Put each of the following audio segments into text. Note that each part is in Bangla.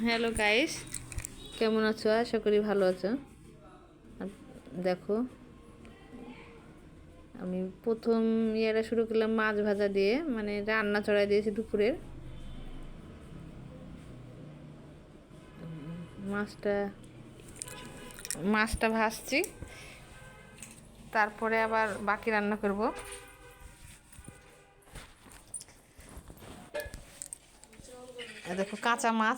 হ্যালো গাইস, কেমন আছো? আশা করি ভালো আছো। দেখো, আমি প্রথম ইয়েটা শুরু করলাম মাছ ভাজা দিয়ে, মানে রান্না চড়াই দিয়েছি দুপুরের। মাছটা মাছটা ভাজছি, তারপরে আবার বাকি রান্না করব। দেখো কাঁচা মাছ,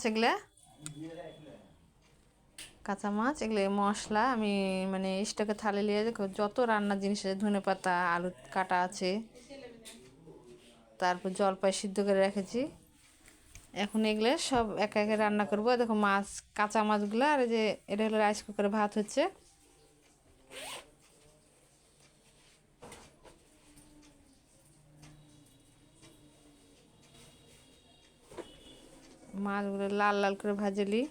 এগুলো মশলা আমি মানে স্টকে থালে নিয়ে দেখো, যত রান্নার জিনিস আছে, ধনেপাতা, আলু কাটা আছে, তারপর জলপাই সিদ্ধ করে রেখেছি। এখন এগুলো সব একে একে রান্না করবো। দেখো মাছ, কাঁচা মাছগুলো, আর এই যে এটা হলো রাইস কুকারে ভাত হচ্ছে। মাছগুলো লাল লাল করে ভাজলি।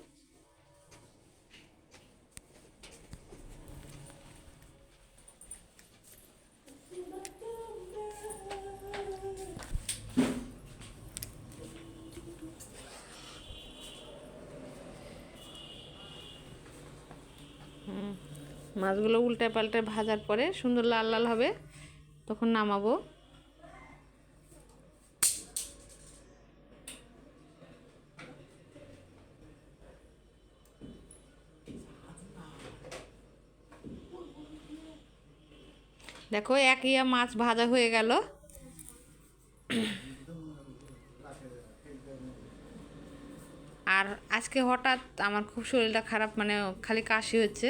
মাছগুলো উল্টে পাল্টে ভাজার পরে সুন্দর লাল লাল হবে, তখন নামাবো। দেখো এক ইয়া মাছ ভাজা হয়ে গেল। আর আজকে হঠাৎ আমার খুব শরীরটা খারাপ, মানে খালি কাশি হচ্ছে,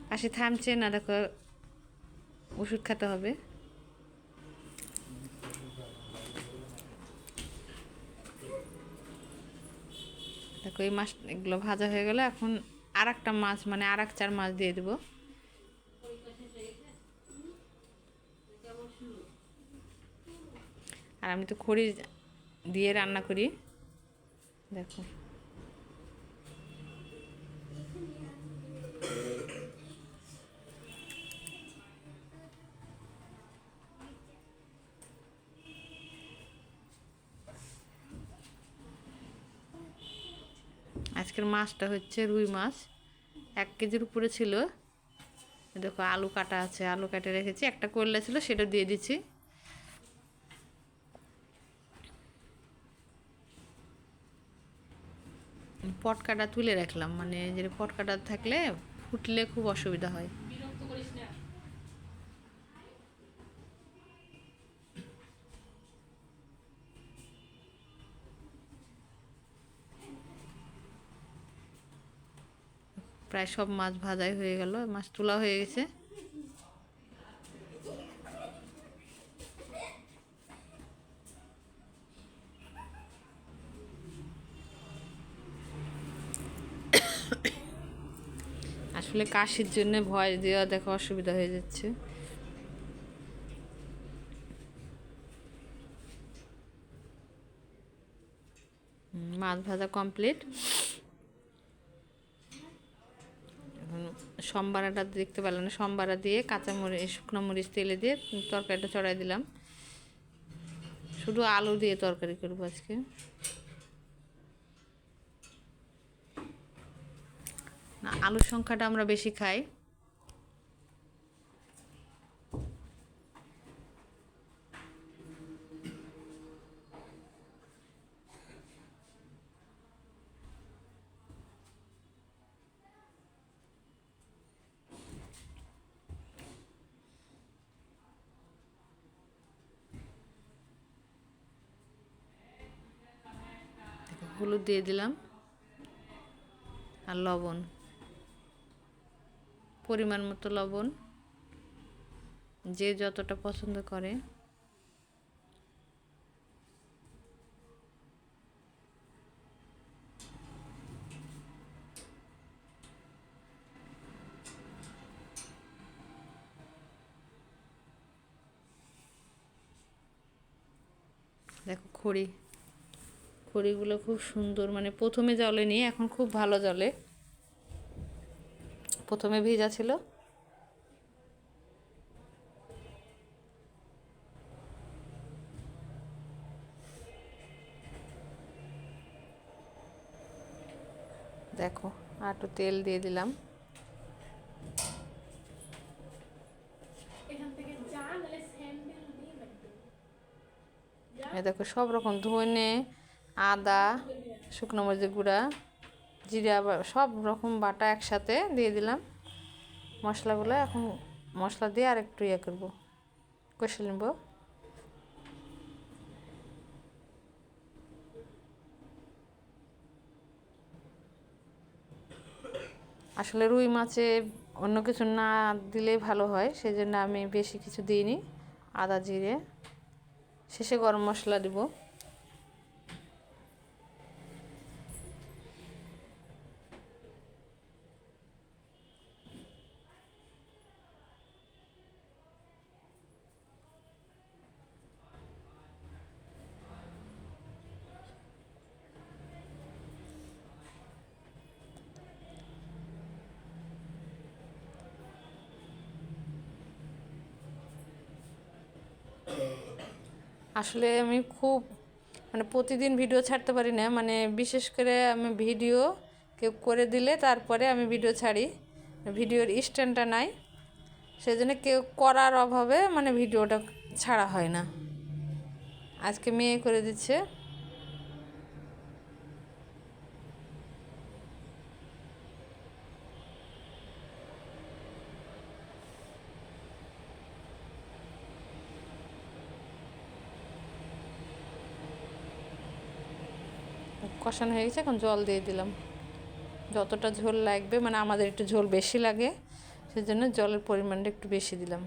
কাশি থামছে না। দেখো ওষুধ খেতে হবে। দেখো এই মাছ এগুলো ভাজা হয়ে গেল। এখন আর একটা মাছ, মানে আর এক চার মাছ দিয়ে দেবো। আর আমি তো খড়ি দিয়ে রান্না করি। দেখো আজকের মাছটা হচ্ছে রুই মাছ, 1 কেজির উপরে ছিল। দেখো আলু কাটা আছে, আলু কাটে রেখেছি। একটা করলা ছিল, সেটা দিয়ে দিচ্ছি। পটকাটা তুলে রাখলাম, মানে যে পটকাটা থাকলে ফুটলে খুব অসুবিধা হয়। প্রায় সব মাছ ভাজাই হয়ে গেল, মাছ তোলা হয়ে গেছে। আসলে কাশির জন্য ভয় দেওয়া, দেখো অসুবিধা হয়ে যাচ্ছে। মাছ ভাজা কমপ্লিট। এখন সম্বারাটা দেখতে পেলাম না, সম্বারা দিয়ে কাঁচামরিচ, শুকনো মরিচ তেলে দিয়ে তরকারিটা চড়াই দিলাম। শুধু আলু দিয়ে তরকারি করবো আজকে। না, আলুর সংখ্যাটা আমরা বেশি খাই। হলুদ দিয়ে দিলাম, আর লবণ, পরিমাণ মতো লবণ, যে যতটা পছন্দ করে। দেখো খড়িগুলো খুব সুন্দর, মানে প্রথমে জলে নিয়ে এখন খুব ভালো জলে। প্রথমে ভেজা ছিল। দেখো আর একটু তেল দিয়ে দিলাম। এই দেখো সব রকম ধনে, আদা, শুকনো মরিচের গুঁড়া, জিরা, সব রকম বাটা একসাথে দিয়ে দিলাম মশলাগুলো। এখন মশলা দিয়ে আর একটু ইয়ে করবো, কষে নেব। আসলে রুই মাছে অন্য কিছু না দিলেই ভালো হয়, সেই জন্য আমি বেশি কিছু দিইনি। আদা জিরে, শেষে গরম মশলা দিব। আসলে আমি খুব প্রতিদিন ভিডিও ছাড়তে পারি না, বিশেষ করে আমি ভিডিও কেউ করে দিলে তারপরে আমি ভিডিও ছাড়ি, ভিডিওর স্ট্যান্ডটা নাই, সেই জন্য কেউ করার অভাবে ভিডিওটা ছাড়া হয় না। আজকে মেয়ে করে দিচ্ছে। কষানো হয়ে গেছে, এখন জল দিয়ে দিলাম। যতটা ঝোল লাগবে, আমাদের একটু ঝোল বেশি লাগে, সেজন্য জলের পরিমাণটা একটু বেশি দিলাম।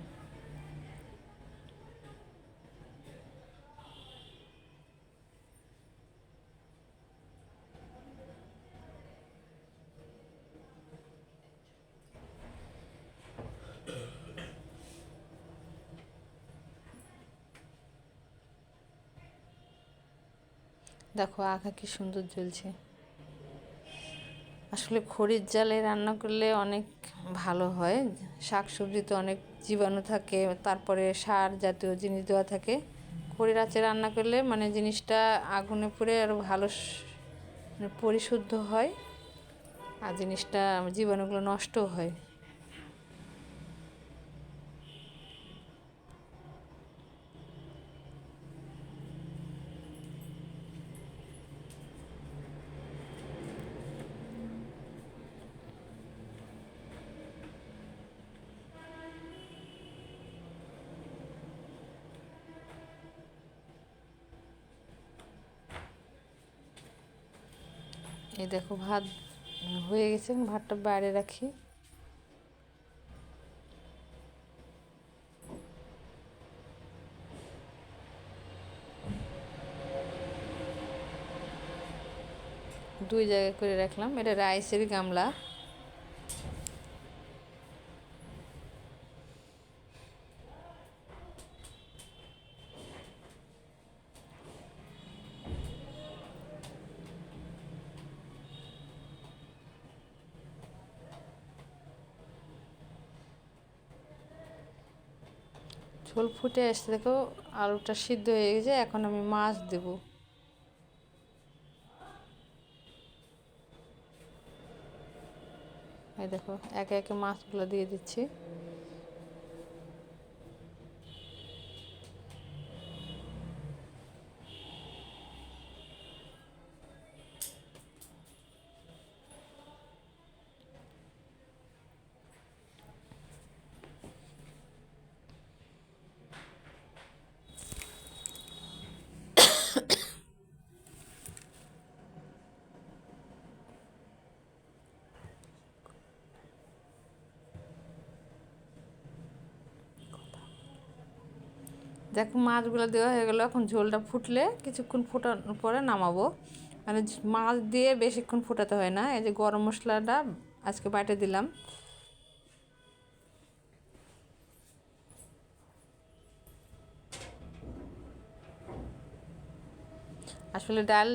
দেখো আঁকা কি সুন্দর জ্বলছে। আসলে খড়ির জালে রান্না করলে অনেক ভালো হয়। শাক সবজিতে অনেক জীবাণু থাকে, তারপরে সার জাতীয় জিনিস দেওয়া থাকে। খড়ির আঁচে রান্না করলে জিনিসটা আগুনে পুড়ে আরও ভালো পরিশুদ্ধ হয়, আর জিনিসটা জীবাণুগুলো নষ্টও হয়। এই দেখো ভাত হয়ে গেছে, ভাতটা বাইরে রাখি। দুই জায়গায় করে রাখলাম, এটা রাইসের গামলা। ঝোল ফুটে আসছে, দেখো আলুটা সিদ্ধ হয়ে গেছে। এখন আমি মাছ দেব। এই দেখো একে একে মাছগুলো দিয়ে দিচ্ছি। দেখো মাছগুলো দেওয়া হয়ে গেলো। এখন ঝোলটা ফুটলে কিছুক্ষণ ফোটানোর পরে নামাবো। মাছ দিয়ে বেশিক্ষণ ফোটাতে হয় না। এই যে গরম মশলাটা আজকে বাটে দিলাম। আসলে ডাল